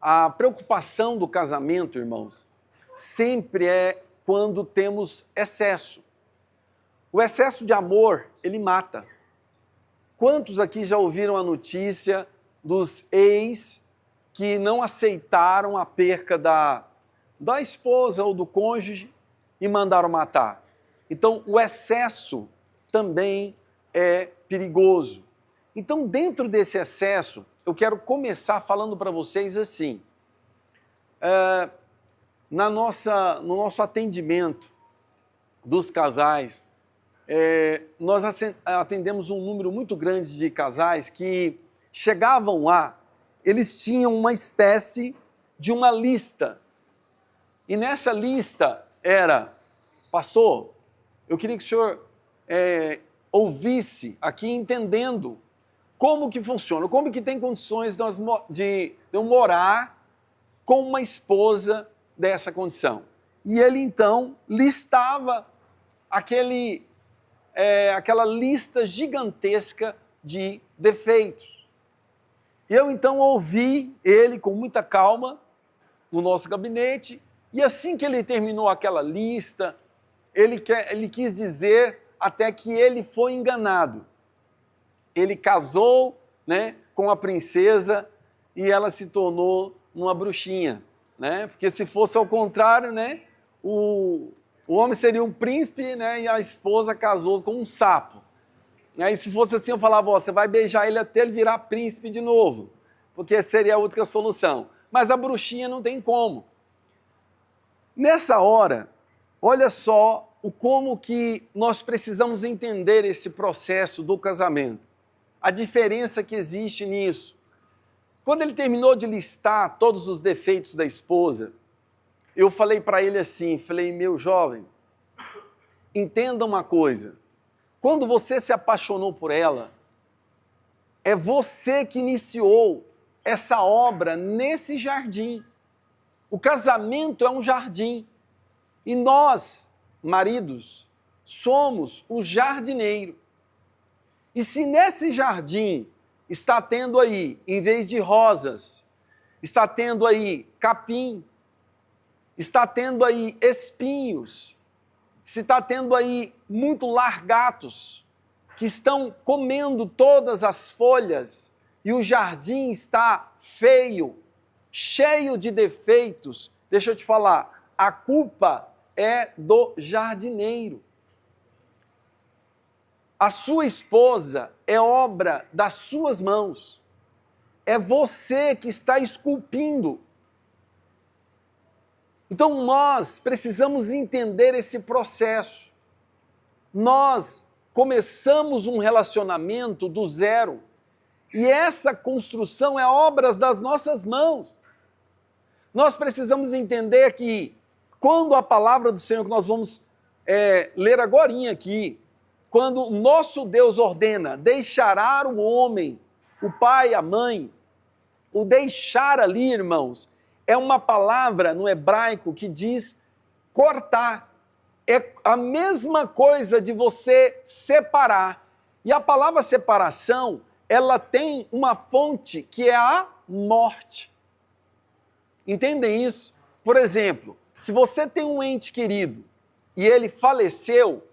A preocupação do casamento, irmãos, sempre é quando temos excesso. O excesso de amor, ele mata. Quantos aqui já ouviram a notícia dos ex que não aceitaram a perca da esposa ou do cônjuge e mandaram matar? Então, o excesso também é perigoso. Então, dentro desse excesso, eu quero começar falando para vocês assim, no nosso atendimento dos casais, nós atendemos um número muito grande de casais que chegavam lá, eles tinham uma espécie de uma lista. E nessa lista era, pastor, eu queria que o senhor ouvisse aqui entendendo como que funciona, como que tem condições de eu morar com uma esposa dessa condição. E ele então listava aquela lista gigantesca de defeitos. E eu então ouvi ele com muita calma no nosso gabinete, e assim que ele terminou aquela lista, ele quis dizer até que ele foi enganado. Ele casou, né, com a princesa e ela se tornou uma bruxinha, né? Porque se fosse ao contrário, né, o homem seria um príncipe, né, e a esposa casou com um sapo. Aí se fosse assim, eu falava, você vai beijar ele até ele virar príncipe de novo, porque seria a outra solução. Mas a bruxinha não tem como. Nessa hora, olha só como que nós precisamos entender esse processo do casamento. A diferença que existe nisso. Quando ele terminou de listar todos os defeitos da esposa, eu falei para ele assim, meu jovem, entenda uma coisa, quando você se apaixonou por ela, é você que iniciou essa obra nesse jardim. O casamento é um jardim e nós, maridos, somos o jardineiro. E se nesse jardim está tendo aí, em vez de rosas, está tendo aí capim, está tendo aí espinhos, se está tendo aí muito largatos, que estão comendo todas as folhas, e o jardim está feio, cheio de defeitos, deixa eu te falar, a culpa é do jardineiro. A sua esposa é obra das suas mãos. É você que está esculpindo. Então nós precisamos entender esse processo. Nós começamos um relacionamento do zero. E essa construção é obra das nossas mãos. Nós precisamos entender que quando a palavra do Senhor que nós vamos ler agorinha aqui, quando o nosso Deus ordena deixará o homem, o pai, a mãe, o deixar ali, irmãos, é uma palavra no hebraico que diz cortar. É a mesma coisa de você separar. E a palavra separação, ela tem uma fonte que é a morte. Entendem isso? Por exemplo, se você tem um ente querido e ele faleceu,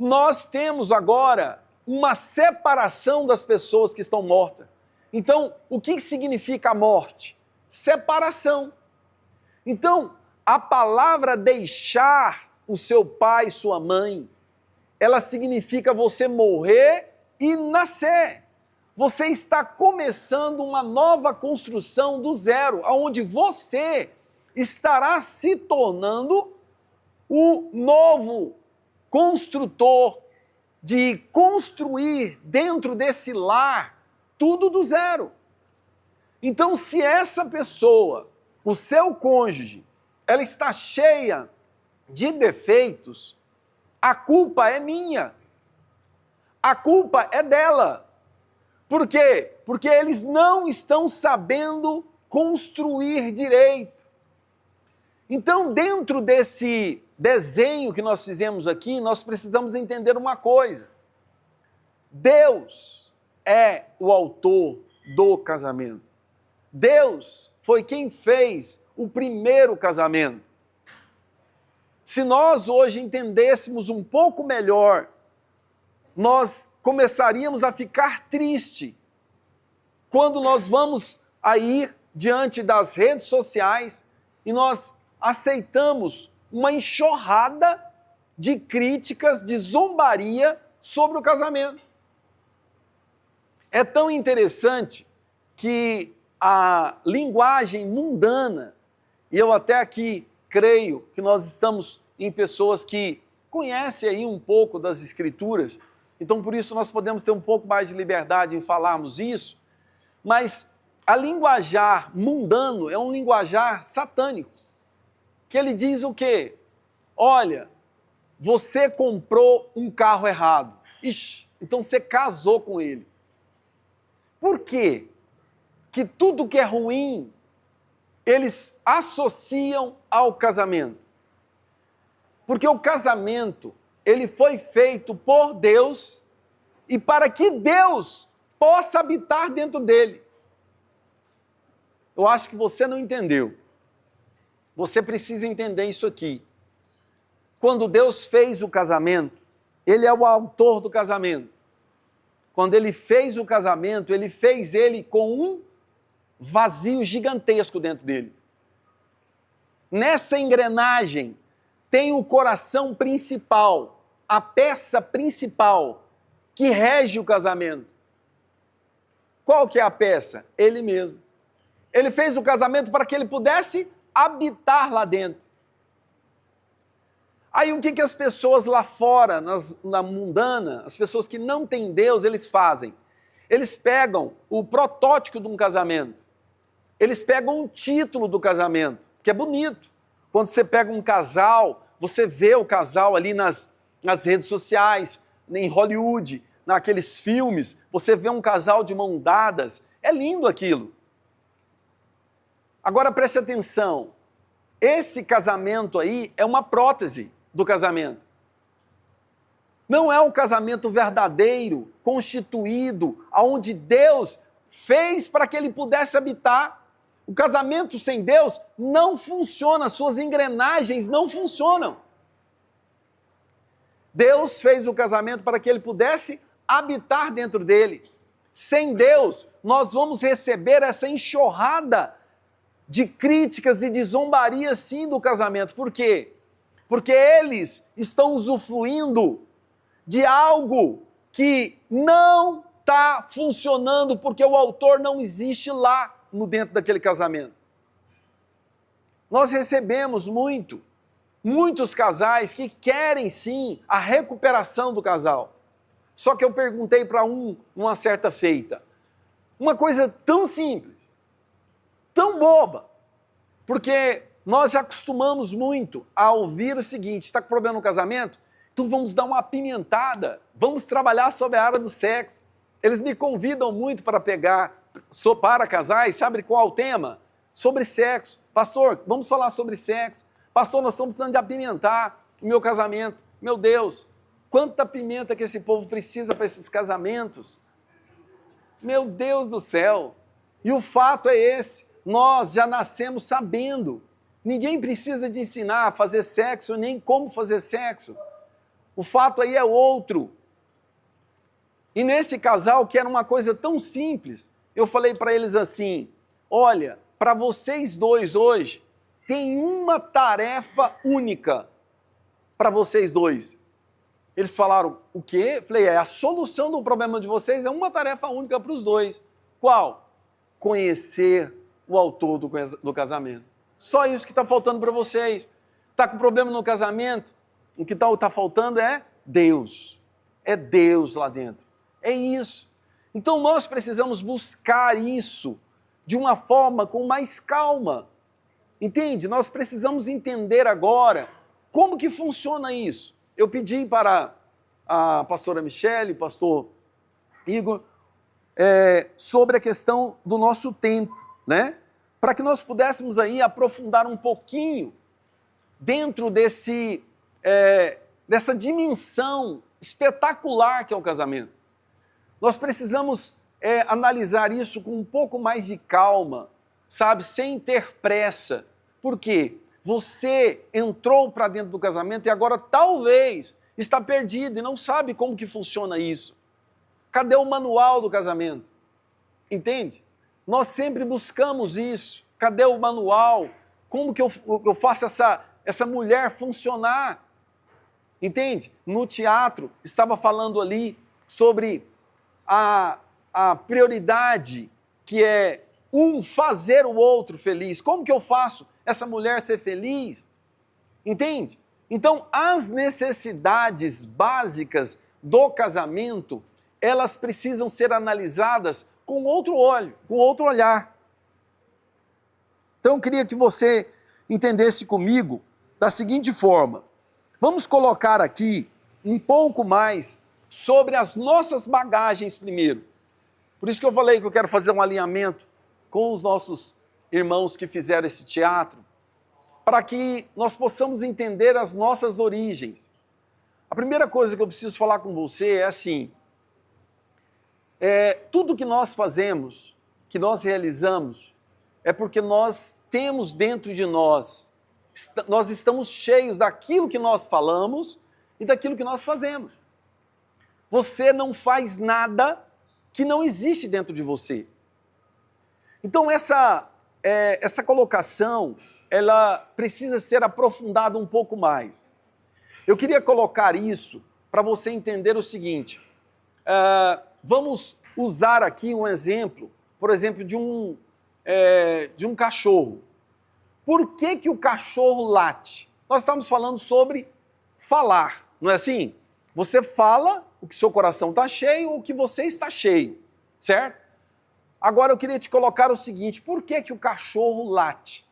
nós temos agora uma separação das pessoas que estão mortas. Então, o que significa a morte? Separação. Então, a palavra deixar o seu pai e sua mãe, ela significa você morrer e nascer. Você está começando uma nova construção do zero, onde você estará se tornando o novo construtor de construir dentro desse lar tudo do zero. Então, se essa pessoa, o seu cônjuge, ela está cheia de defeitos, a culpa é minha. A culpa é dela. Por quê? Porque eles não estão sabendo construir direito. Então, dentro desse desenho que nós fizemos aqui, nós precisamos entender uma coisa. Deus é o autor do casamento. Deus foi quem fez o primeiro casamento. Se nós hoje entendêssemos um pouco melhor, nós começaríamos a ficar triste quando nós vamos a ir diante das redes sociais e nós aceitamos uma enxurrada de críticas, de zombaria sobre o casamento. É tão interessante que a linguagem mundana, e eu até aqui creio que nós estamos em pessoas que conhecem aí um pouco das Escrituras, então por isso nós podemos ter um pouco mais de liberdade em falarmos isso, mas a linguajar mundano é um linguajar satânico, que ele diz o quê? Olha, você comprou um carro errado, ixi, então você casou com ele. Por quê? Que tudo que é ruim, eles associam ao casamento. Porque o casamento, ele foi feito por Deus e para que Deus possa habitar dentro dele. Eu acho que você não entendeu. Você precisa entender isso aqui. Quando Deus fez o casamento, ele é o autor do casamento. Quando ele fez o casamento, ele fez ele com um vazio gigantesco dentro dele. Nessa engrenagem tem o coração principal, a peça principal que rege o casamento. Qual que é a peça? Ele mesmo. Ele fez o casamento para que ele pudesse habitar lá dentro. Aí o que as pessoas lá fora, na mundana, as pessoas que não têm Deus, eles fazem? Eles pegam o protótipo de um casamento. Eles pegam um título do casamento, que é bonito. Quando você pega um casal, você vê o casal ali nas redes sociais, em Hollywood, naqueles filmes, você vê um casal de mãos dadas, é lindo aquilo. Agora preste atenção, esse casamento aí é uma prótese do casamento. Não é um casamento verdadeiro, constituído, onde Deus fez para que ele pudesse habitar. O casamento sem Deus não funciona, suas engrenagens não funcionam. Deus fez o casamento para que ele pudesse habitar dentro dele. Sem Deus, nós vamos receber essa enxurrada de críticas e de zombaria, sim, do casamento. Por quê? Porque eles estão usufruindo de algo que não está funcionando, porque o autor não existe lá no dentro daquele casamento. Nós recebemos muitos casais que querem sim a recuperação do casal. Só que eu perguntei para uma certa feita, uma coisa tão simples, tão boba, porque nós já acostumamos muito a ouvir o seguinte: está com problema no casamento? Então vamos dar uma apimentada, vamos trabalhar sobre a área do sexo. Eles me convidam muito para para casais, sabe qual é o tema? Sobre sexo. Pastor, vamos falar sobre sexo. Pastor, nós estamos precisando de apimentar o meu casamento. Meu Deus, quanta pimenta que esse povo precisa para esses casamentos. Meu Deus do céu. E o fato é esse, nós já nascemos sabendo. Ninguém precisa de ensinar a fazer sexo, nem como fazer sexo. O fato aí é outro. E nesse casal, que era uma coisa tão simples, eu falei para eles assim: olha, para vocês dois hoje, tem uma tarefa única para vocês dois. Eles falaram: o quê? Falei: a solução do problema de vocês é uma tarefa única para os dois. Qual? Conhecer o autor do casamento. Só isso que está faltando para vocês. Está com problema no casamento? O que está faltando é Deus. É Deus lá dentro. É isso. Então nós precisamos buscar isso de uma forma com mais calma. Entende? Nós precisamos entender agora como que funciona isso. Eu pedi para a pastora Michele, pastor Igor, sobre a questão do nosso tempo, né? Para que nós pudéssemos aí aprofundar um pouquinho dentro dessa dimensão espetacular que é o casamento. Nós precisamos analisar isso com um pouco mais de calma, sabe, sem ter pressa. Por quê? Você entrou para dentro do casamento e agora talvez está perdido e não sabe como que funciona isso. Cadê o manual do casamento? Entende? Nós sempre buscamos isso. Cadê o manual? Como que eu faço essa mulher funcionar? Entende? No teatro, estava falando ali sobre a prioridade que é um fazer o outro feliz. Como que eu faço essa mulher ser feliz? Entende? Então, as necessidades básicas do casamento, elas precisam ser analisadas com outro olho, com outro olhar. Então, eu queria que você entendesse comigo da seguinte forma. Vamos colocar aqui um pouco mais sobre as nossas bagagens primeiro. Por isso que eu falei que eu quero fazer um alinhamento com os nossos irmãos que fizeram esse teatro, para que nós possamos entender as nossas origens. A primeira coisa que eu preciso falar com você é assim, tudo que nós fazemos, que nós realizamos, é porque nós temos dentro de nós estamos cheios daquilo que nós falamos e daquilo que nós fazemos. Você não faz nada que não existe dentro de você. Então essa colocação, ela precisa ser aprofundada um pouco mais. Eu queria colocar isso para você entender o seguinte, vamos usar aqui um exemplo, por exemplo, de um cachorro. Por que o cachorro late? Nós estamos falando sobre falar, não é assim? Você fala o que seu coração está cheio ou o que você está cheio, certo? Agora eu queria te colocar o seguinte, por que o cachorro late?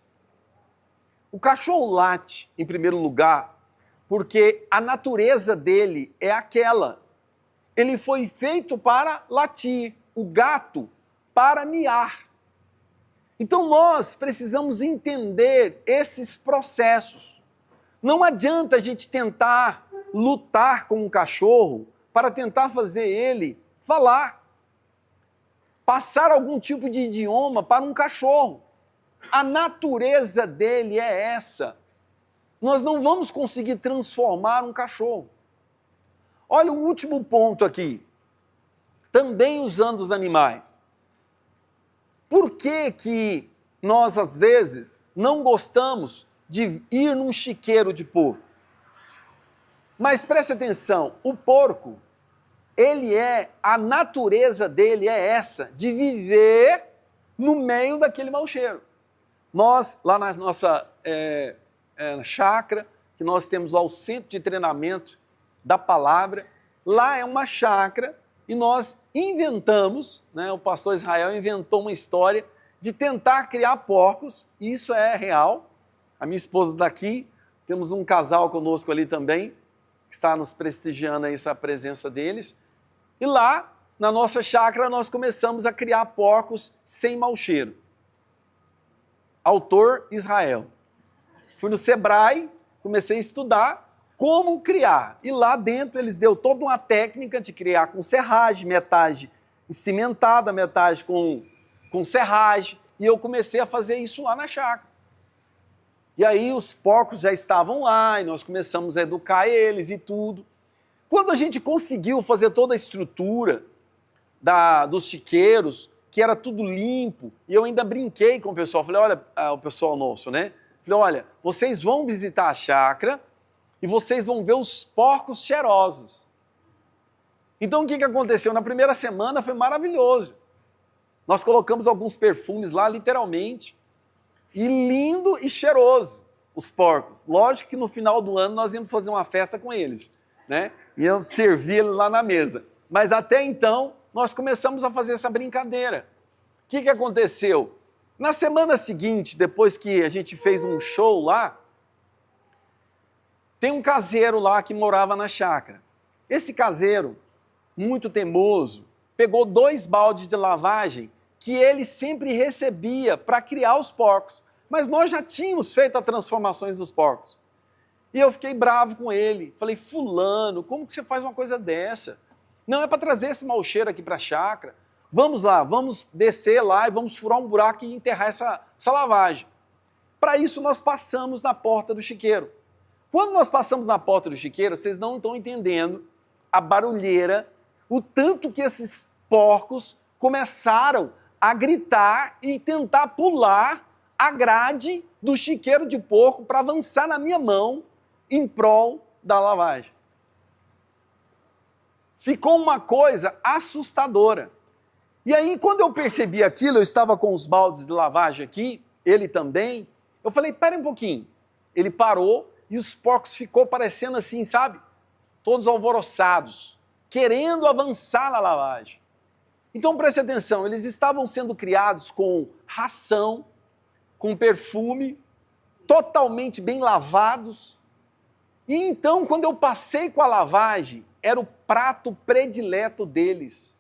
O cachorro late, em primeiro lugar, porque a natureza dele é aquela. Ele foi feito para latir, o gato para miar. Então nós precisamos entender esses processos. Não adianta a gente tentar lutar com um cachorro para tentar fazer ele falar, passar algum tipo de idioma para um cachorro. A natureza dele é essa. Nós não vamos conseguir transformar um cachorro. Olha o último ponto aqui, também usando os animais. Por que nós, às vezes, não gostamos de ir num chiqueiro de porco? Mas preste atenção, o porco, a natureza dele é essa, de viver no meio daquele mau cheiro. Nós, lá na nossa chácara, que nós temos lá o centro de treinamento da palavra, lá é uma chácara e nós inventamos, o pastor Israel inventou uma história de tentar criar porcos, e isso é real. A minha esposa daqui, temos um casal conosco ali também, que está nos prestigiando aí essa presença deles, e lá, na nossa chácara, nós começamos a criar porcos sem mau cheiro. Autor Israel. Fui no Sebrae, comecei a estudar como criar. E lá dentro eles deu toda uma técnica de criar com serragem, metade cimentada, metade com serragem. E eu comecei a fazer isso lá na chácara. E aí os porcos já estavam lá e nós começamos a educar eles e tudo. Quando a gente conseguiu fazer toda a estrutura dos chiqueiros, que era tudo limpo, e eu ainda brinquei com o pessoal, falei, olha, o pessoal nosso, né? Falei, olha, vocês vão visitar a chácara e vocês vão ver os porcos cheirosos. Então o que aconteceu? Na primeira semana foi maravilhoso. Nós colocamos alguns perfumes lá, literalmente, e lindo e cheiroso, os porcos. Lógico que no final do ano nós íamos fazer uma festa com eles, né? Íamos servir eles lá na mesa. Mas até então, nós começamos a fazer essa brincadeira. O que aconteceu? Na semana seguinte, depois que a gente fez um show lá, tem um caseiro lá que morava na chácara. Esse caseiro, muito teimoso, pegou 2 baldes de lavagem que ele sempre recebia para criar os porcos. Mas nós já tínhamos feito as transformações dos porcos. E eu fiquei bravo com ele. Falei, fulano, como que você faz uma coisa dessa? Não é para trazer esse mau cheiro aqui para a chácara. Vamos lá, vamos descer lá e vamos furar um buraco e enterrar essa lavagem. Para isso nós passamos na porta do chiqueiro. Quando nós passamos na porta do chiqueiro, vocês não estão entendendo a barulheira, o tanto que esses porcos começaram a gritar e tentar pular a grade do chiqueiro de porco para avançar na minha mão em prol da lavagem. Ficou uma coisa assustadora. E aí, quando eu percebi aquilo, eu estava com os baldes de lavagem aqui, ele também, eu falei, pera um pouquinho. Ele parou e os porcos ficou parecendo assim, sabe? Todos alvoroçados, querendo avançar na lavagem. Então preste atenção, eles estavam sendo criados com ração, com perfume, totalmente bem lavados. E então, quando eu passei com a lavagem, era o prato predileto deles.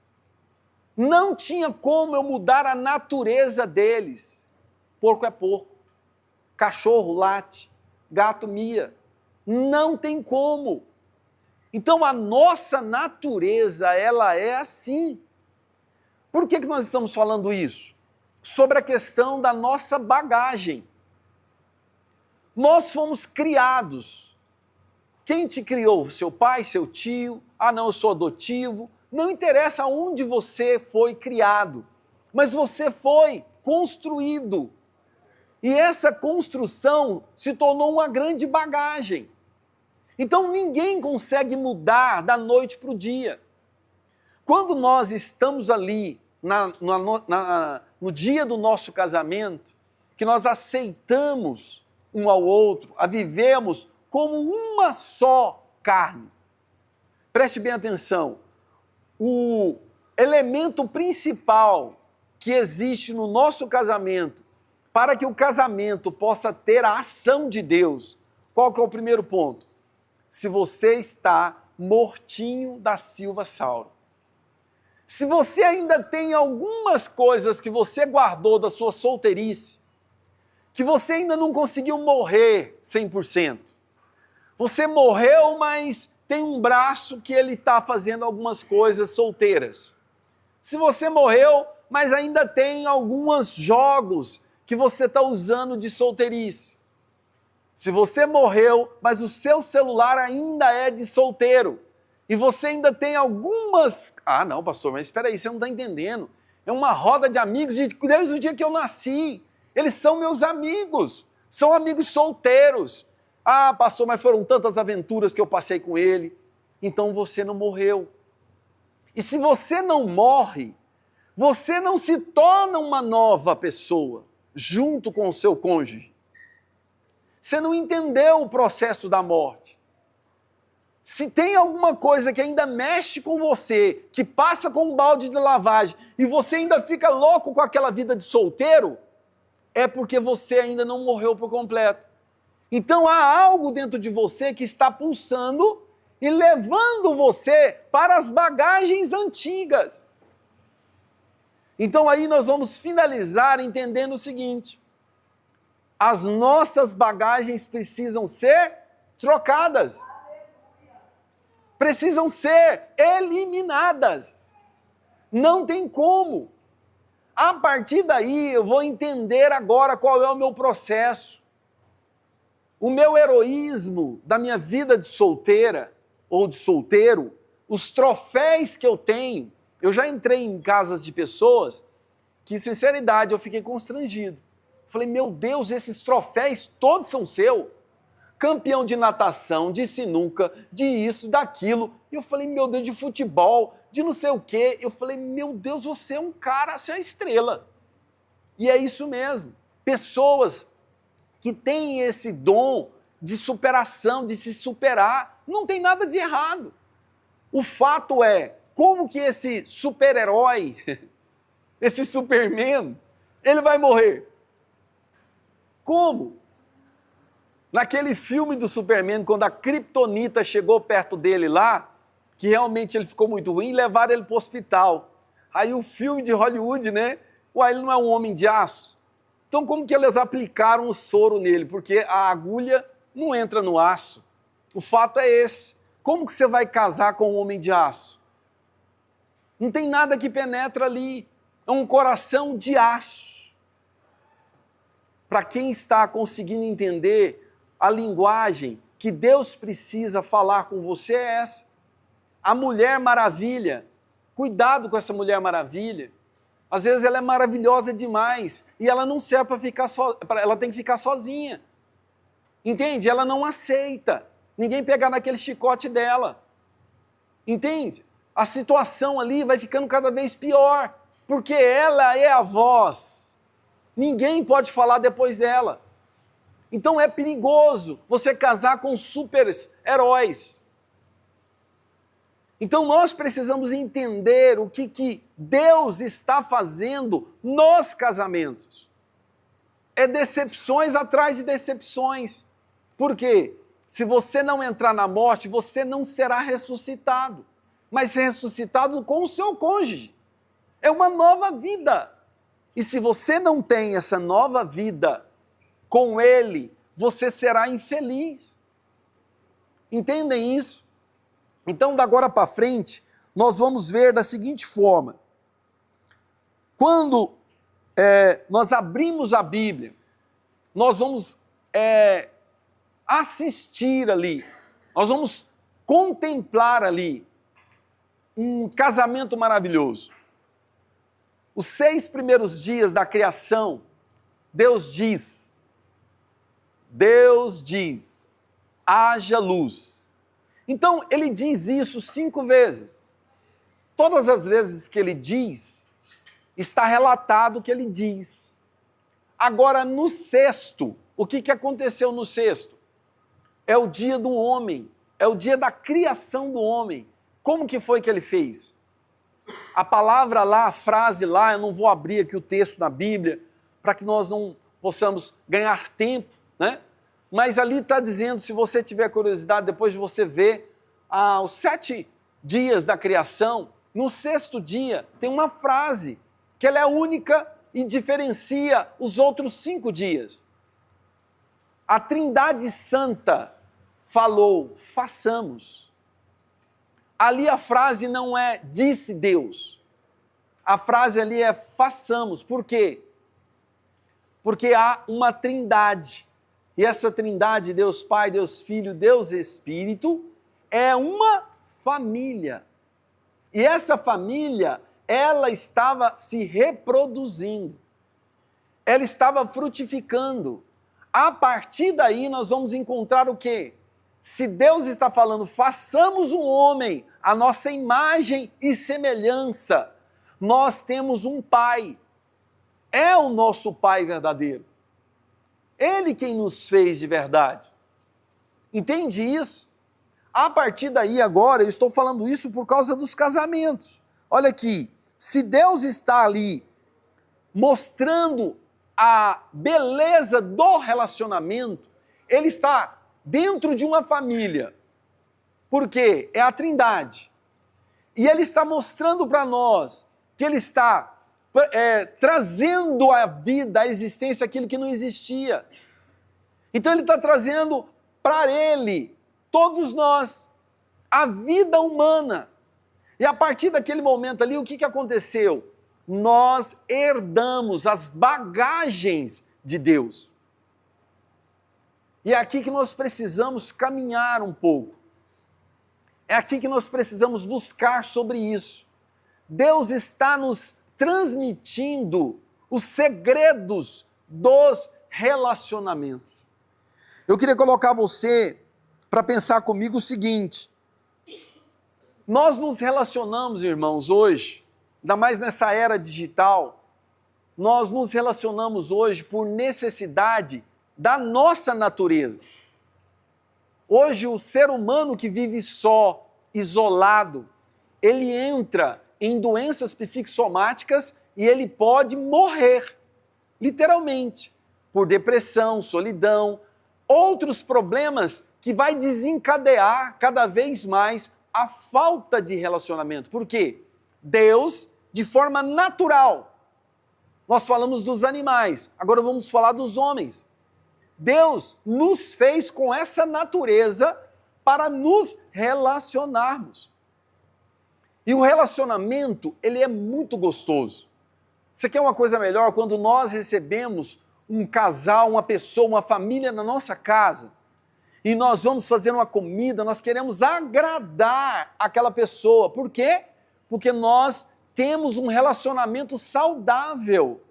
Não tinha como eu mudar a natureza deles. Porco é porco, cachorro late, gato mia. Não tem como. Então a nossa natureza, ela é assim. Por que nós estamos falando isso? Sobre a questão da nossa bagagem. Nós fomos criados. Quem te criou? Seu pai, seu tio? Ah, não, eu sou adotivo. Não interessa onde você foi criado, mas você foi construído. E essa construção se tornou uma grande bagagem. Então ninguém consegue mudar da noite para o dia. Quando nós estamos ali no dia do nosso casamento, que nós aceitamos um ao outro, a vivemos como uma só carne. Preste bem atenção. O elemento principal que existe no nosso casamento, para que o casamento possa ter a ação de Deus, qual que é o primeiro ponto? Se você está mortinho da Silva Sauro. Se você ainda tem algumas coisas que você guardou da sua solteirice, que você ainda não conseguiu morrer 100%. Você morreu, mas tem um braço que ele está fazendo algumas coisas solteiras. Se você morreu, mas ainda tem alguns jogos que você está usando de solteirice. Se você morreu, mas o seu celular ainda é de solteiro, e você ainda tem algumas... Ah, não, pastor, mas espera aí, você não está entendendo. É uma roda de amigos desde o dia que eu nasci. Eles são meus amigos, são amigos solteiros. Ah, pastor, mas foram tantas aventuras que eu passei com ele. Então você não morreu. E se você não morre, você não se torna uma nova pessoa junto com o seu cônjuge. Você não entendeu o processo da morte. Se tem alguma coisa que ainda mexe com você, que passa com um balde de lavagem, e você ainda fica louco com aquela vida de solteiro, é porque você ainda não morreu por completo. Então há algo dentro de você que está pulsando e levando você para as bagagens antigas. Então aí nós vamos finalizar entendendo o seguinte: as nossas bagagens precisam ser trocadas. Precisam ser eliminadas. Não tem como. A partir daí eu vou entender agora qual é o meu processo. O meu heroísmo da minha vida de solteira ou de solteiro, os troféus que eu tenho. Eu já entrei em casas de pessoas que, sinceridade, eu fiquei constrangido. Falei, meu Deus, esses troféus todos são seus. Campeão de natação, de sinuca, de isso, daquilo. E eu falei, meu Deus, de futebol, de não sei o quê. Eu falei, meu Deus, você é um cara, você é estrela. E é isso mesmo. Pessoas que têm esse dom de superação, de se superar, não tem nada de errado. O fato é, como que esse super-herói, esse Superman, ele vai morrer? Como? Naquele filme do Superman, quando a Kryptonita chegou perto dele lá, que realmente ele ficou muito ruim, levaram ele para o hospital. Aí o filme de Hollywood, né? Ué, ele não é um homem de aço? Então como que eles aplicaram o soro nele? Porque a agulha não entra no aço. O fato é esse. Como que você vai casar com um homem de aço? Não tem nada que penetra ali. É um coração de aço. Para quem está conseguindo entender a linguagem que Deus precisa falar com você é essa. A Mulher Maravilha, cuidado com essa Mulher Maravilha. Às vezes ela é maravilhosa demais e ela não serve para ficar ela tem que ficar sozinha. Entende? Ela não aceita ninguém pegar naquele chicote dela. Entende? A situação ali vai ficando cada vez pior, porque ela é a voz. Ninguém pode falar depois dela. Então é perigoso você casar com super-heróis. Então nós precisamos entender o que Deus está fazendo nos casamentos. É decepções atrás de decepções. Por quê? Se você não entrar na morte, você não será ressuscitado, mas ressuscitado com o seu cônjuge. É uma nova vida. E se você não tem essa nova vida com ele, você será infeliz. Entendem isso? Então, da agora para frente, nós vamos ver da seguinte forma. Quando nós abrimos a Bíblia, nós vamos assistir ali, nós vamos contemplar ali um casamento maravilhoso. Os 6 primeiros dias da criação, Deus diz, haja luz. Então, ele diz isso 5 vezes. Todas as vezes que ele diz, está relatado o que ele diz. Agora, no sexto, o que aconteceu no sexto? É o dia do homem, é o dia da criação do homem. Como que foi que ele fez? A palavra lá, a frase lá, eu não vou abrir aqui o texto da Bíblia, para que nós não possamos ganhar tempo, né? Mas ali está dizendo, se você tiver curiosidade, depois de você ver os 7 dias da criação, no sexto dia tem uma frase que ela é única e diferencia os outros 5 dias. A Trindade Santa falou, façamos. Ali a frase não é disse Deus. A frase ali é façamos. Por quê? Porque há uma trindade. E essa trindade, Deus Pai, Deus Filho, Deus Espírito, é uma família. E essa família, ela estava se reproduzindo. Ela estava frutificando. A partir daí nós vamos encontrar o quê? Se Deus está falando, façamos um homem, a nossa imagem e semelhança, nós temos um Pai. É o nosso Pai verdadeiro. Ele quem nos fez de verdade. Entende isso? A partir daí agora, eu estou falando isso por causa dos casamentos. Olha aqui, se Deus está ali mostrando a beleza do relacionamento, Ele está dentro de uma família. Por quê? É a Trindade. E Ele está mostrando para nós que Ele está trazendo à vida, à existência, aquilo que não existia. Então Ele está trazendo para Ele, todos nós, a vida humana. E a partir daquele momento ali, o que aconteceu? Nós herdamos as bagagens de Deus. E é aqui que nós precisamos caminhar um pouco. É aqui que nós precisamos buscar sobre isso. Deus está nos transmitindo os segredos dos relacionamentos. Eu queria colocar você para pensar comigo o seguinte: nós nos relacionamos, irmãos, hoje, ainda mais nessa era digital, nós nos relacionamos hoje por necessidade da nossa natureza. Hoje o ser humano que vive só, isolado, ele entra em doenças psicossomáticas e ele pode morrer, literalmente, por depressão, solidão, outros problemas que vai desencadear cada vez mais a falta de relacionamento. Por quê? Deus, de forma natural, nós falamos dos animais, agora vamos falar dos homens. Deus nos fez com essa natureza para nos relacionarmos. E o relacionamento, ele é muito gostoso. Você quer uma coisa melhor? Quando nós recebemos um casal, uma pessoa, uma família na nossa casa, e nós vamos fazer uma comida, nós queremos agradar aquela pessoa. Por quê? Porque nós temos um relacionamento saudável.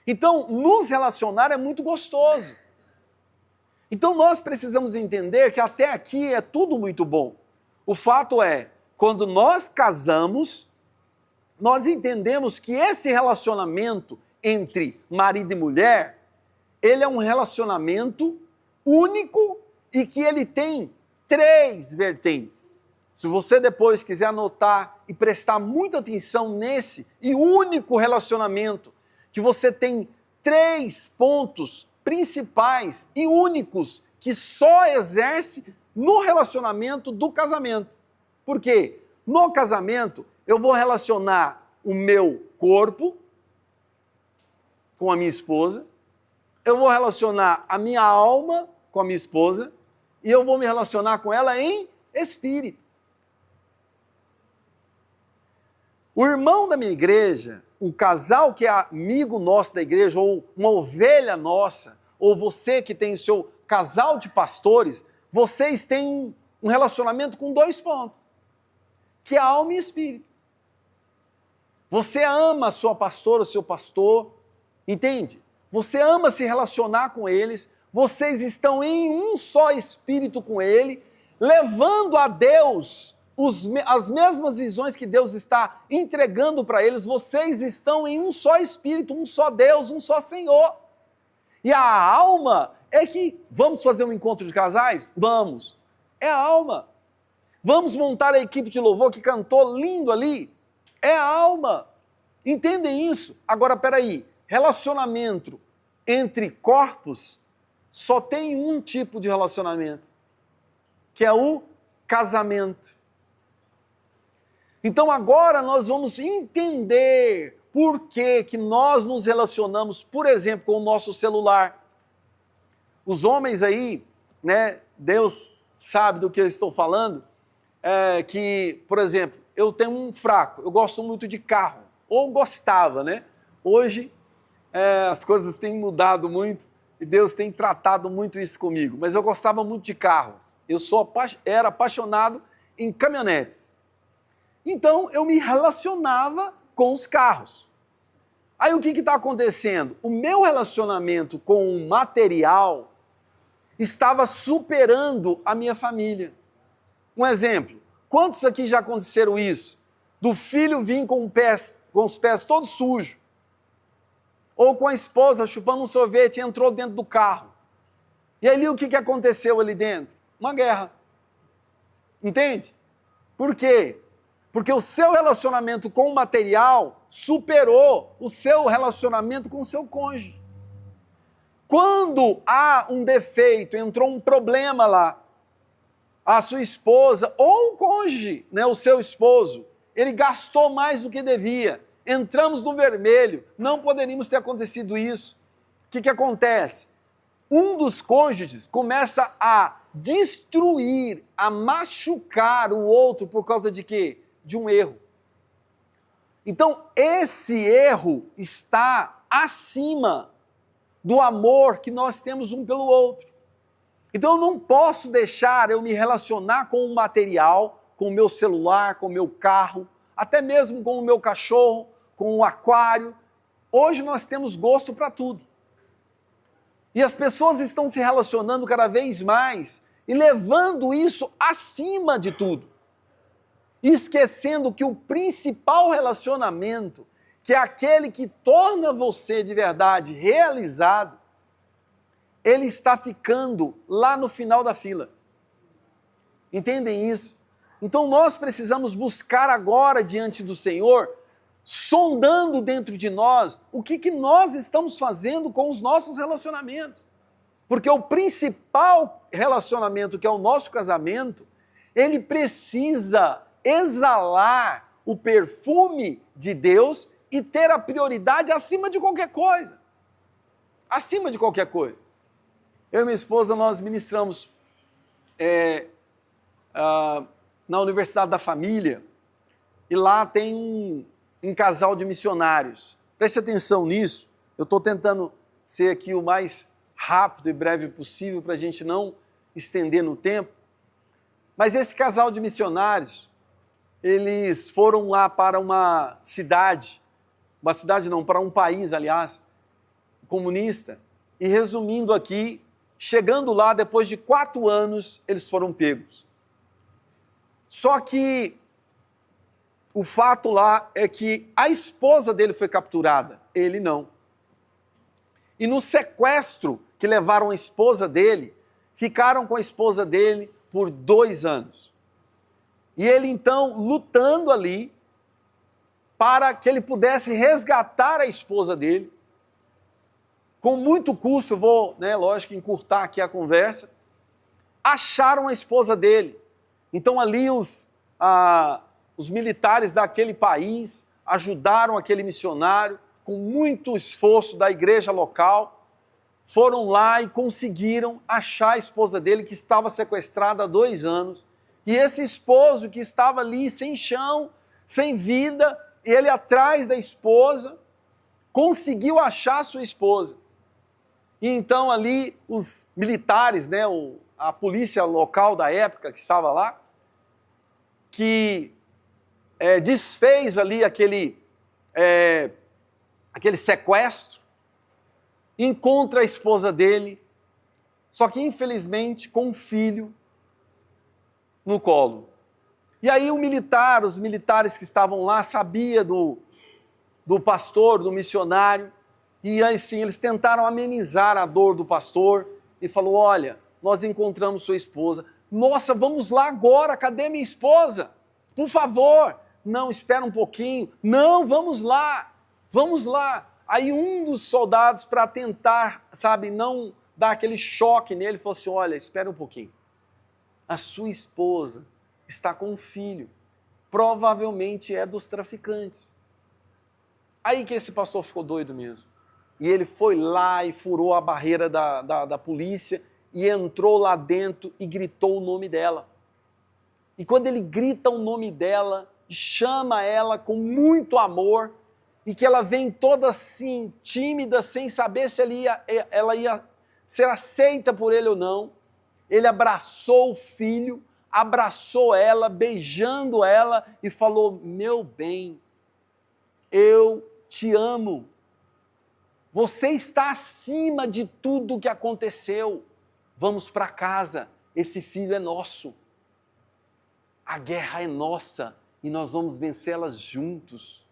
Então, nos relacionar é muito gostoso. Então, nós precisamos entender que até aqui é tudo muito bom. O fato é, quando nós casamos, nós entendemos que esse relacionamento entre marido e mulher, ele é um relacionamento único e que ele tem 3 vertentes. Se você depois quiser anotar e prestar muita atenção nesse e único relacionamento, que você tem 3 pontos principais e únicos que só exerce no relacionamento do casamento. Por quê? No casamento, eu vou relacionar o meu corpo com a minha esposa, eu vou relacionar a minha alma com a minha esposa e eu vou me relacionar com ela em espírito. O irmão da minha igreja, o casal que é amigo nosso da igreja, ou uma ovelha nossa, ou você que tem o seu casal de pastores, vocês têm um relacionamento com 2 pontos, que é alma e espírito. Você ama a sua pastora, o seu pastor, entende? Você ama se relacionar com eles, vocês estão em um só espírito com ele, levando a Deus as mesmas visões que Deus está entregando para eles, vocês estão em um só espírito, um só Deus, um só Senhor. E a alma é que, vamos fazer um encontro de casais? Vamos. É a alma. Vamos montar a equipe de louvor que cantou lindo ali? É a alma. Entendem isso? Agora, peraí, relacionamento entre corpos só tem um tipo de relacionamento, que é o casamento. Então agora nós vamos entender por que nós nos relacionamos, por exemplo, com o nosso celular. Os homens aí, né, Deus sabe do que eu estou falando, que, por exemplo, eu tenho um fraco, eu gosto muito de carro, ou gostava, né? Hoje as coisas têm mudado muito e Deus tem tratado muito isso comigo, mas eu gostava muito de carros, era apaixonado em caminhonetes. Então, eu me relacionava com os carros. Aí, o que está acontecendo? O meu relacionamento com o material estava superando a minha família. Um exemplo, quantos aqui já aconteceram isso? Do filho vir com os pés todos sujos, ou com a esposa chupando um sorvete e entrou dentro do carro. E ali, o que aconteceu ali dentro? Uma guerra. Entende? Por quê? Porque o seu relacionamento com o material superou o seu relacionamento com o seu cônjuge. Quando há um defeito, entrou um problema lá, a sua esposa ou o cônjuge, né, o seu esposo, ele gastou mais do que devia, entramos no vermelho, não poderíamos ter acontecido isso. O que acontece? Um dos cônjuges começa a destruir, a machucar o outro por causa de quê? De um erro. Então, esse erro está acima do amor que nós temos um pelo outro. Então, eu não posso deixar eu me relacionar com o material, com o meu celular, com o meu carro, até mesmo com o meu cachorro, com o aquário. Hoje nós temos gosto para tudo. E as pessoas estão se relacionando cada vez mais e levando isso acima de tudo. Esquecendo que o principal relacionamento, que é aquele que torna você de verdade realizado, ele está ficando lá no final da fila. Entendem isso? Então nós precisamos buscar agora diante do Senhor, sondando dentro de nós, o que nós estamos fazendo com os nossos relacionamentos. Porque o principal relacionamento, que é o nosso casamento, ele precisa exalar o perfume de Deus e ter a prioridade acima de qualquer coisa. Acima de qualquer coisa. Eu e minha esposa, nós ministramos na Universidade da Família e lá tem um casal de missionários. Preste atenção nisso, eu estou tentando ser aqui o mais rápido e breve possível para a gente não estender no tempo, mas esse casal de missionários, eles foram lá para uma cidade não, para um país, aliás, comunista, e resumindo aqui, chegando lá, depois de 4 anos, eles foram pegos. Só que o fato lá é que a esposa dele foi capturada, ele não. E no sequestro que levaram a esposa dele, ficaram com a esposa dele por 2 anos. E ele então lutando ali para que ele pudesse resgatar a esposa dele. Com muito custo, eu vou, lógico, encurtar aqui a conversa, acharam a esposa dele. Então ali os militares daquele país ajudaram aquele missionário, com muito esforço da igreja local, foram lá e conseguiram achar a esposa dele, que estava sequestrada há 2 anos. E esse esposo que estava ali sem chão, sem vida, ele atrás da esposa, conseguiu achar sua esposa. E então ali os militares, a polícia local da época que estava lá, que desfez ali aquele sequestro, encontra a esposa dele, só que infelizmente com um filho no colo. E aí os militares que estavam lá sabia do pastor, do missionário, e assim eles tentaram amenizar a dor do pastor e falou: olha, nós encontramos sua esposa. Nossa, vamos lá agora, cadê minha esposa? Por favor. Não, espera um pouquinho. Não, vamos lá. Aí um dos soldados, para tentar, não dar aquele choque nele, falou assim: olha, espera um pouquinho. A sua esposa está com um filho, provavelmente é dos traficantes. Aí que esse pastor ficou doido mesmo. E ele foi lá e furou a barreira da polícia e entrou lá dentro e gritou o nome dela. E quando ele grita o nome dela, chama ela com muito amor, e que ela vem toda assim, tímida, sem saber se ela ia ser aceita por ele ou não, ele abraçou o filho, abraçou ela, beijando ela e falou: meu bem, eu te amo. Você está acima de tudo o que aconteceu. Vamos para casa, esse filho é nosso. A guerra é nossa e nós vamos vencê-la juntos.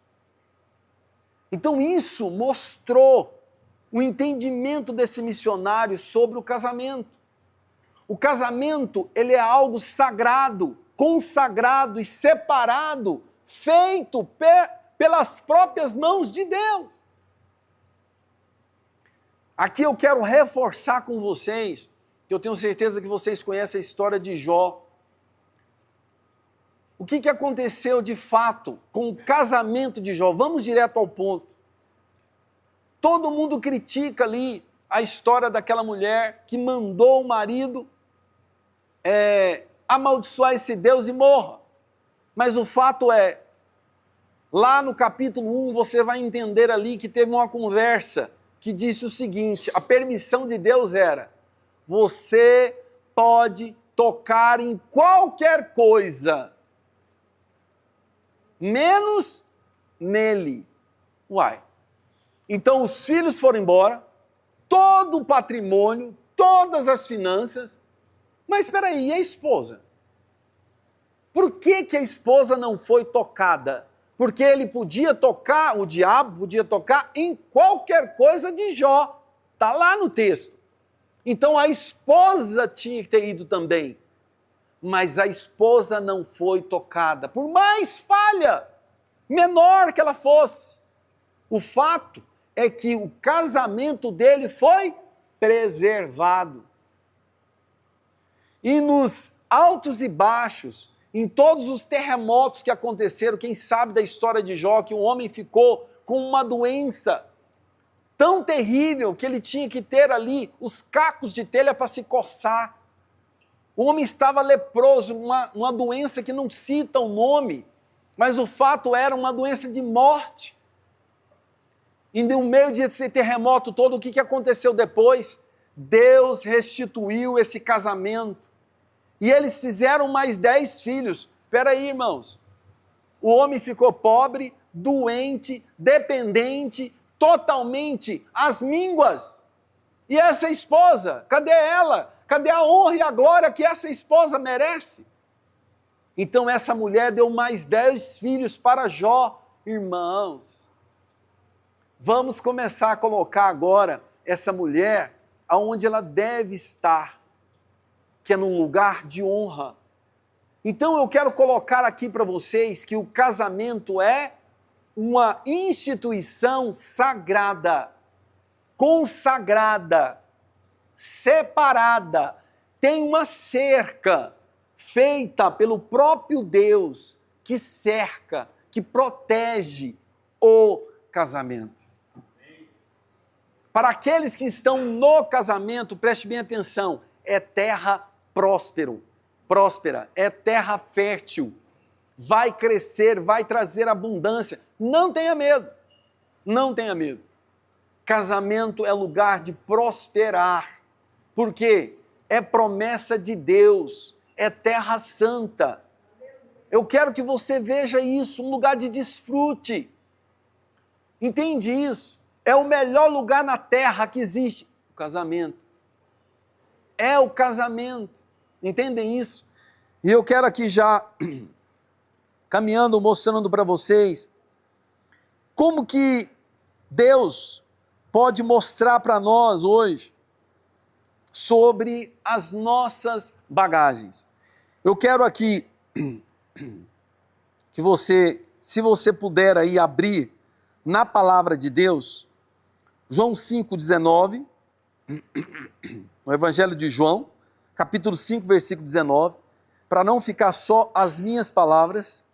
Então isso mostrou o entendimento desse missionário sobre o casamento. O casamento, ele é algo sagrado, consagrado e separado, feito pelas próprias mãos de Deus. Aqui eu quero reforçar com vocês, que eu tenho certeza que vocês conhecem a história de Jó. O que aconteceu de fato com o casamento de Jó? Vamos direto ao ponto. Todo mundo critica ali a história daquela mulher que mandou o marido amaldiçoar esse Deus e morra. Mas o fato é, lá no capítulo 1 você vai entender ali que teve uma conversa que disse o seguinte: a permissão de Deus era: você pode tocar em qualquer coisa, menos nele. Uai. Então os filhos foram embora, todo o patrimônio, todas as finanças, mas espera aí, e a esposa? Por que a esposa não foi tocada? Porque ele podia tocar, o diabo podia tocar em qualquer coisa de Jó. Está lá no texto. Então a esposa tinha que ter ido também. Mas a esposa não foi tocada, por mais falha, menor que ela fosse. O fato é que o casamento dele foi preservado. E nos altos e baixos, em todos os terremotos que aconteceram, quem sabe da história de Jó, que o homem ficou com uma doença tão terrível que ele tinha que ter ali os cacos de telha para se coçar. O homem estava leproso, uma doença que não cita o nome, Mas o fato era uma doença de morte. E no meio desse terremoto todo, o que aconteceu depois? Deus restituiu esse casamento. E eles fizeram mais 10 filhos. Espera aí, irmãos. O homem ficou pobre, doente, dependente, totalmente às mínguas. E essa esposa, cadê ela? Cadê a honra e a glória que essa esposa merece? Então essa mulher deu mais 10 filhos para Jó. Irmãos, vamos começar a colocar agora essa mulher aonde ela deve estar, que é num lugar de honra. Então eu quero colocar aqui para vocês que o casamento é uma instituição sagrada, consagrada, separada, tem uma cerca feita pelo próprio Deus que cerca, que protege o casamento. Para aqueles que estão no casamento, preste bem atenção, é terra próspera, é terra fértil, vai crescer, vai trazer abundância. Não tenha medo, não tenha medo. Casamento é lugar de prosperar, porque é promessa de Deus, é terra santa. Eu quero que você veja isso, um lugar de desfrute. Entende isso? É o melhor lugar na terra que existe, o casamento. É o casamento. Entendem isso? E eu quero aqui já, caminhando, mostrando para vocês, como que Deus pode mostrar para nós hoje sobre as nossas bagagens. Eu quero aqui que você, se você puder aí abrir na palavra de Deus, João 5,19, no Evangelho de João, capítulo 5, versículo 19, para não ficar só as minhas palavras.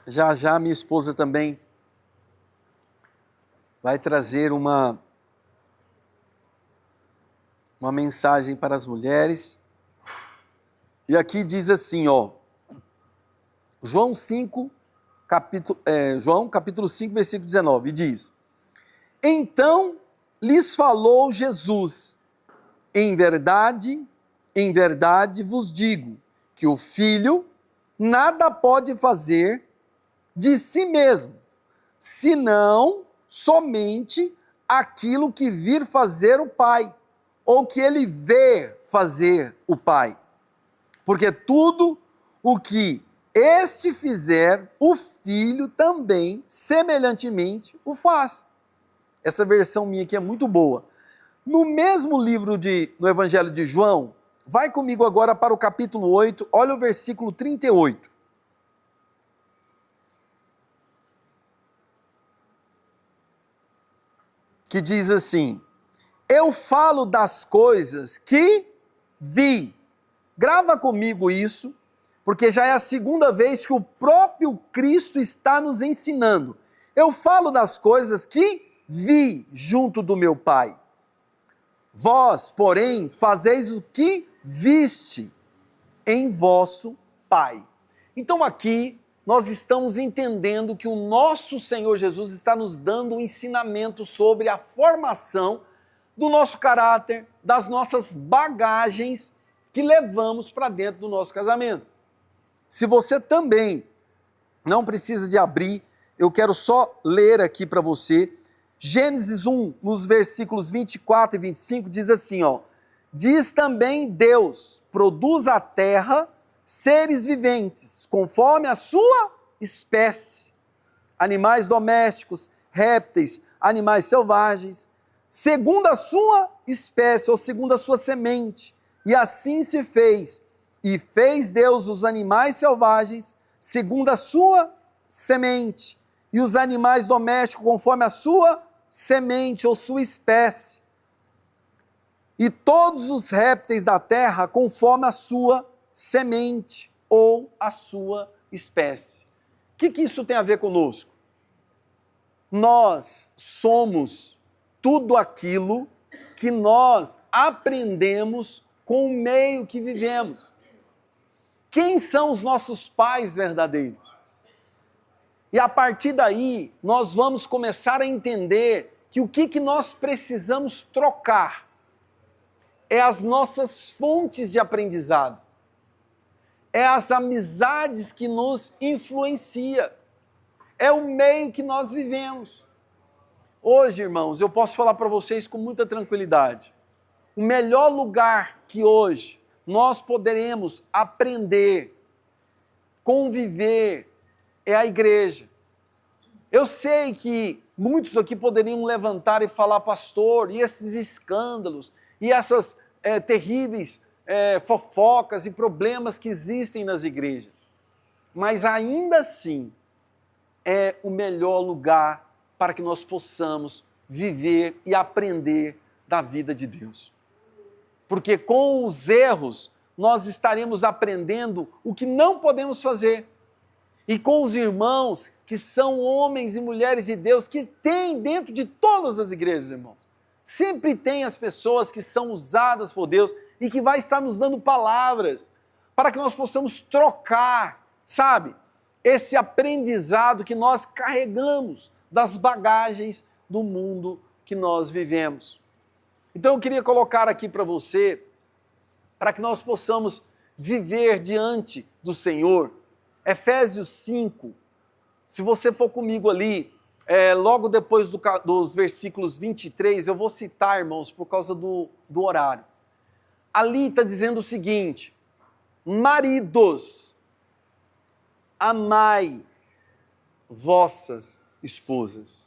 Já já minha esposa também vai trazer uma mensagem para as mulheres. E aqui diz assim, ó, João capítulo 5, versículo 19, e diz: Então lhes falou Jesus, em verdade vos digo, que o Filho nada pode fazer de si mesmo, senão somente aquilo que vir fazer o Pai, ou que ele vê fazer o Pai. Porque tudo o que este fizer, o Filho também, semelhantemente, o faz. Essa versão minha aqui é muito boa. No mesmo livro no Evangelho de João, vai comigo agora para o capítulo 8, olha o versículo 38. Que diz assim: eu falo das coisas que vi. Grava comigo isso, porque já é a segunda vez que o próprio Cristo está nos ensinando. Eu falo das coisas que vi junto do meu Pai. Vós, porém, fazeis o que viste em vosso Pai. Então aqui nós estamos entendendo que o nosso Senhor Jesus está nos dando um ensinamento sobre a formação do nosso caráter, das nossas bagagens que levamos para dentro do nosso casamento. Se você também não precisa de abrir, eu quero só ler aqui para você, Gênesis 1, nos versículos 24 e 25, diz assim, ó, diz também Deus, produz a terra seres viventes, conforme a sua espécie, animais domésticos, répteis, animais selvagens, segundo a sua espécie, ou segundo a sua semente. E assim se fez. E fez Deus os animais selvagens, segundo a sua semente, e os animais domésticos, conforme a sua semente, ou sua espécie. E todos os répteis da terra, conforme a sua semente ou a sua espécie. O que isso tem a ver conosco? Nós somos tudo aquilo que nós aprendemos com o meio que vivemos. Quem são os nossos pais verdadeiros? E a partir daí, nós vamos começar a entender que o que nós precisamos trocar é as nossas fontes de aprendizado, é as amizades que nos influenciam, é o meio que nós vivemos. Hoje, irmãos, eu posso falar para vocês com muita tranquilidade, o melhor lugar que hoje nós poderemos aprender, conviver, é a igreja. Eu sei que muitos aqui poderiam levantar e falar, pastor, e esses escândalos, e essas terríveis fofocas e problemas que existem nas igrejas. Mas ainda assim, é o melhor lugar para que nós possamos viver e aprender da vida de Deus. Porque com os erros, nós estaremos aprendendo o que não podemos fazer. E com os irmãos que são homens e mulheres de Deus, que tem dentro de todas as igrejas, irmãos. Sempre tem as pessoas que são usadas por Deus e que vai estar nos dando palavras para que nós possamos trocar, sabe, esse aprendizado que nós carregamos das bagagens do mundo que nós vivemos. Então eu queria colocar aqui para você, para que nós possamos viver diante do Senhor, Efésios 5, se você for comigo ali, logo depois dos versículos 23, eu vou citar, irmãos, por causa do horário. Ali está dizendo o seguinte: maridos, amai vossas esposas.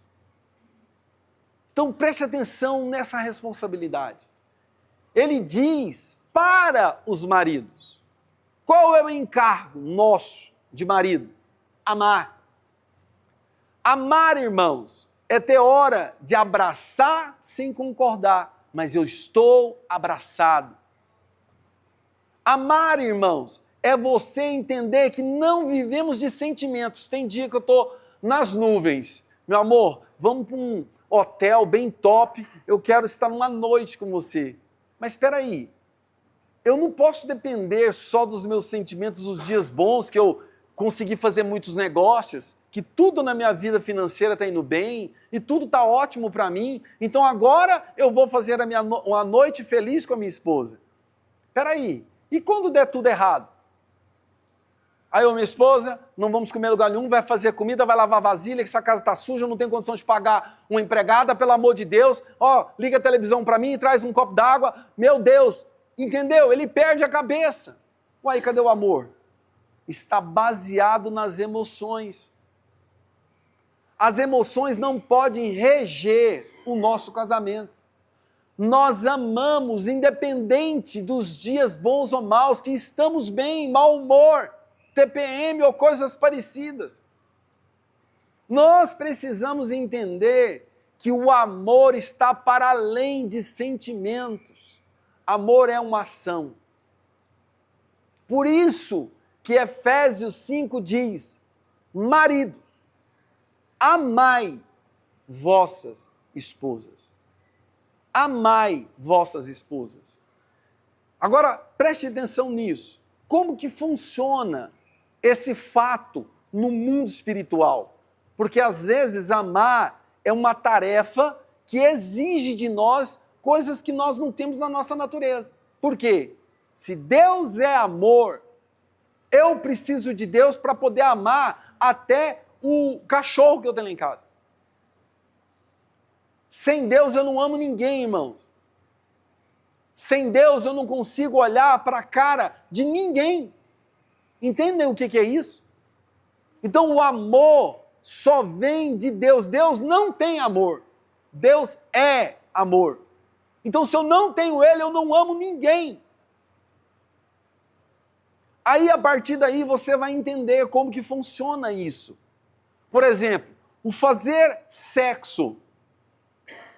Então preste atenção nessa responsabilidade. Ele diz para os maridos. Qual é o encargo nosso de marido? Amar. Amar, irmãos, é ter hora de abraçar sem concordar, mas eu estou abraçado. Amar, irmãos, é você entender que não vivemos de sentimentos. Tem dia que eu estou nas nuvens. Meu amor, vamos para um hotel bem top, eu quero estar uma noite com você. Mas espera aí, eu não posso depender só dos meus sentimentos, dos dias bons, que eu consegui fazer muitos negócios, que tudo na minha vida financeira está indo bem, e tudo está ótimo para mim, então agora eu vou fazer uma noite feliz com a minha esposa. Espera aí, e quando der tudo errado? Aí eu, minha esposa, não vamos comer lugar nenhum, vai fazer comida, vai lavar vasilha, que essa casa está suja, eu não tenho condição de pagar uma empregada, pelo amor de Deus, liga a televisão para mim e traz um copo d'água, meu Deus, entendeu? Ele perde a cabeça. Uai, cadê o amor? Está baseado nas emoções. As emoções não podem reger o nosso casamento. Nós amamos, independente dos dias bons ou maus, que estamos bem, mau humor, TPM ou coisas parecidas. Nós precisamos entender que o amor está para além de sentimentos. Amor é uma ação. Por isso que Efésios 5 diz: maridos, amai vossas esposas. Amai vossas esposas. Agora, preste atenção nisso. Como que funciona esse fato no mundo espiritual? Porque às vezes amar é uma tarefa que exige de nós coisas que nós não temos na nossa natureza. Por quê? Se Deus é amor, eu preciso de Deus para poder amar até o cachorro que eu tenho lá em casa. Sem Deus eu não amo ninguém, irmãos. Sem Deus eu não consigo olhar para a cara de ninguém. Entendem o que é isso? Então o amor só vem de Deus. Deus não tem amor. Deus é amor. Então se eu não tenho Ele, eu não amo ninguém. Aí a partir daí você vai entender como que funciona isso. Por exemplo, o fazer sexo.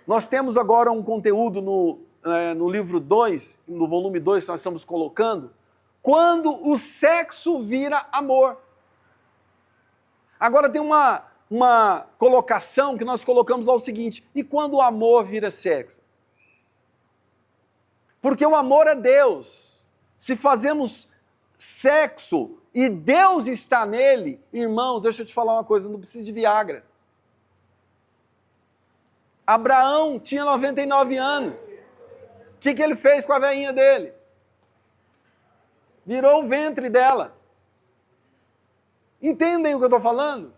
Nós temos agora um conteúdo no livro 2, no volume 2 que nós estamos colocando, quando o sexo vira amor. Agora tem uma colocação que nós colocamos lá o seguinte: e quando o amor vira sexo? Porque o amor é Deus. Se fazemos sexo e Deus está nele, irmãos, deixa eu te falar uma coisa, não precisa de Viagra. Abraão tinha 99 anos. O que ele fez com a velhinha dele? Virou o ventre dela. Entendem o que eu estou falando?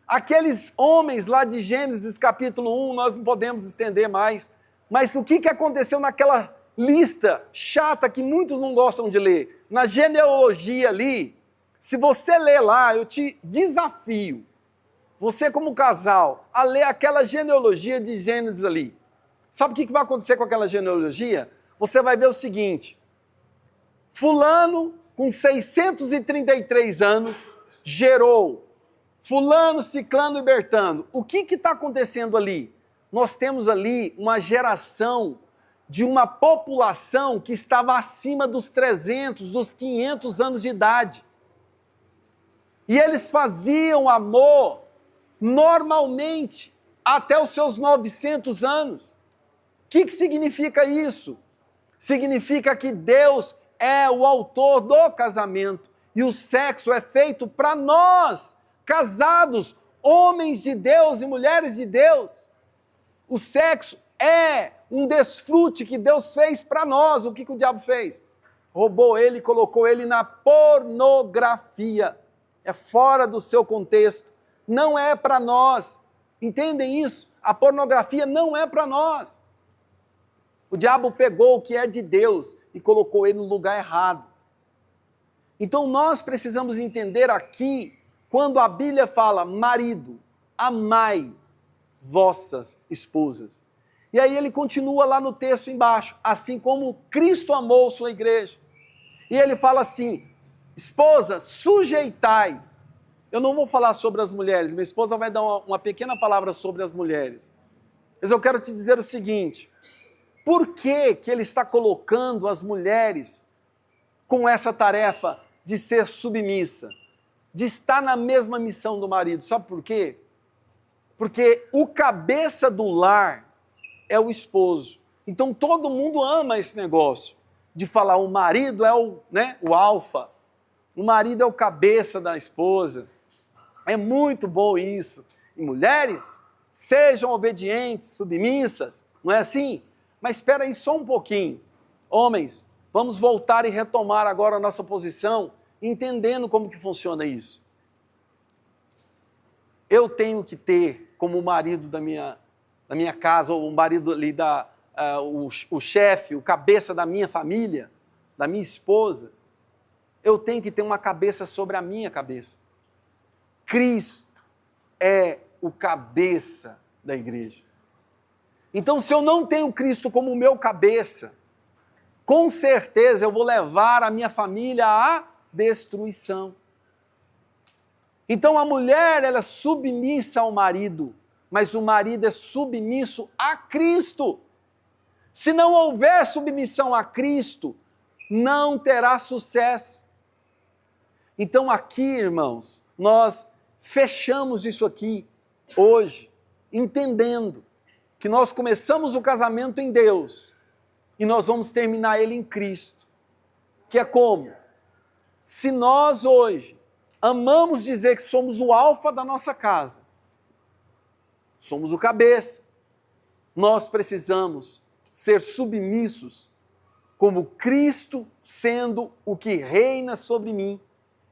Aqueles homens lá de Gênesis capítulo 1, nós não podemos estender mais, mas o que aconteceu naquela lista chata que muitos não gostam de ler? Na genealogia ali, se você ler lá, eu te desafio, você como casal, a ler aquela genealogia de Gênesis ali. Sabe o que vai acontecer com aquela genealogia? Você vai ver o seguinte: fulano com 633 anos gerou fulano, ciclano e bertano. O que está acontecendo ali? Nós temos ali uma geração de uma população que estava acima dos 300, dos 500 anos de idade. E eles faziam amor normalmente até os seus 900 anos. O que significa isso? Significa que Deus é o autor do casamento e o sexo é feito para nós, casados, homens de Deus e mulheres de Deus. O sexo é um desfrute que Deus fez para nós. O que o diabo fez? Roubou ele e colocou ele na pornografia. É fora do seu contexto. Não é para nós. Entendem isso? A pornografia não é para nós. O diabo pegou o que é de Deus e colocou ele no lugar errado. Então nós precisamos entender aqui, quando a Bíblia fala, marido, amai vossas esposas. E aí ele continua lá no texto embaixo, assim como Cristo amou sua igreja. E ele fala assim, esposa, sujeitais. Eu não vou falar sobre as mulheres, minha esposa vai dar uma pequena palavra sobre as mulheres. Mas eu quero te dizer o seguinte, por que ele está colocando as mulheres com essa tarefa de ser submissa, de estar na mesma missão do marido? Sabe por quê? Porque o cabeça do lar é o esposo. Então todo mundo ama esse negócio de falar o marido é o alfa, o marido é o cabeça da esposa. É muito bom isso. E mulheres, sejam obedientes, submissas, não é assim? Mas espera aí só um pouquinho. Homens, vamos voltar e retomar agora a nossa posição, entendendo como que funciona isso. Eu tenho que ter, como marido da minha casa, ou o marido ali, o chefe, o cabeça da minha família, da minha esposa, eu tenho que ter uma cabeça sobre a minha cabeça. Cristo é o cabeça da igreja. Então, se eu não tenho Cristo como o meu cabeça, com certeza eu vou levar a minha família à destruição. Então, a mulher, ela é submissa ao marido, mas o marido é submisso a Cristo. Se não houver submissão a Cristo, não terá sucesso. Então, aqui, irmãos, nós fechamos isso aqui hoje, entendendo que nós começamos o casamento em Deus e nós vamos terminar ele em Cristo. Que é como? Se nós hoje amamos dizer que somos o alfa da nossa casa, somos o cabeça, nós precisamos ser submissos como Cristo sendo o que reina sobre mim,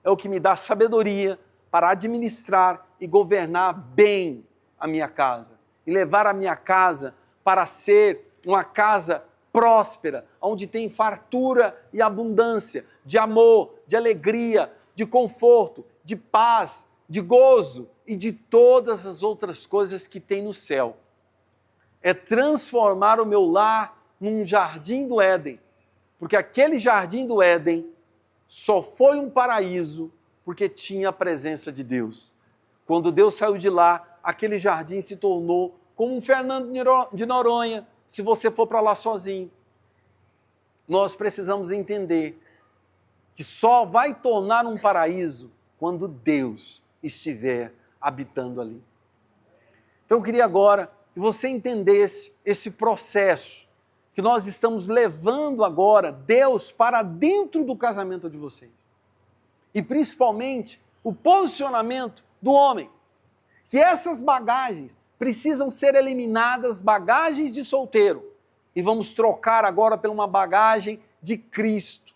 é o que me dá sabedoria para administrar e governar bem a minha casa e levar a minha casa para ser uma casa próspera, onde tem fartura e abundância de amor, de alegria, de conforto, de paz, de gozo e de todas as outras coisas que tem no céu. É transformar o meu lar num jardim do Éden, porque aquele jardim do Éden só foi um paraíso porque tinha a presença de Deus. Quando Deus saiu de lá, aquele jardim se tornou como um Fernando de Noronha, se você for para lá sozinho. Nós precisamos entender que só vai tornar um paraíso quando Deus estiver habitando ali. Então eu queria agora que você entendesse esse processo, que nós estamos levando agora Deus para dentro do casamento de vocês. E principalmente o posicionamento do homem. Que essas bagagens precisam ser eliminadas, bagagens de solteiro. E vamos trocar agora por uma bagagem de Cristo.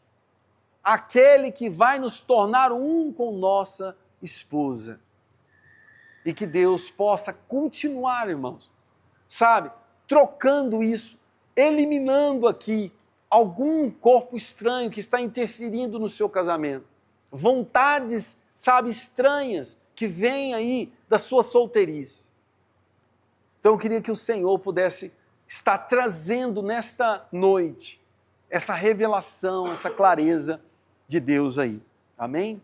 Aquele que vai nos tornar um com nossa esposa. E que Deus possa continuar, irmãos, sabe, trocando isso, eliminando aqui algum corpo estranho que está interferindo no seu casamento. Vontades, sabe, estranhas que vêm aí da sua solteirice. Então eu queria que o Senhor pudesse estar trazendo nesta noite essa revelação, essa clareza de Deus aí. Amém?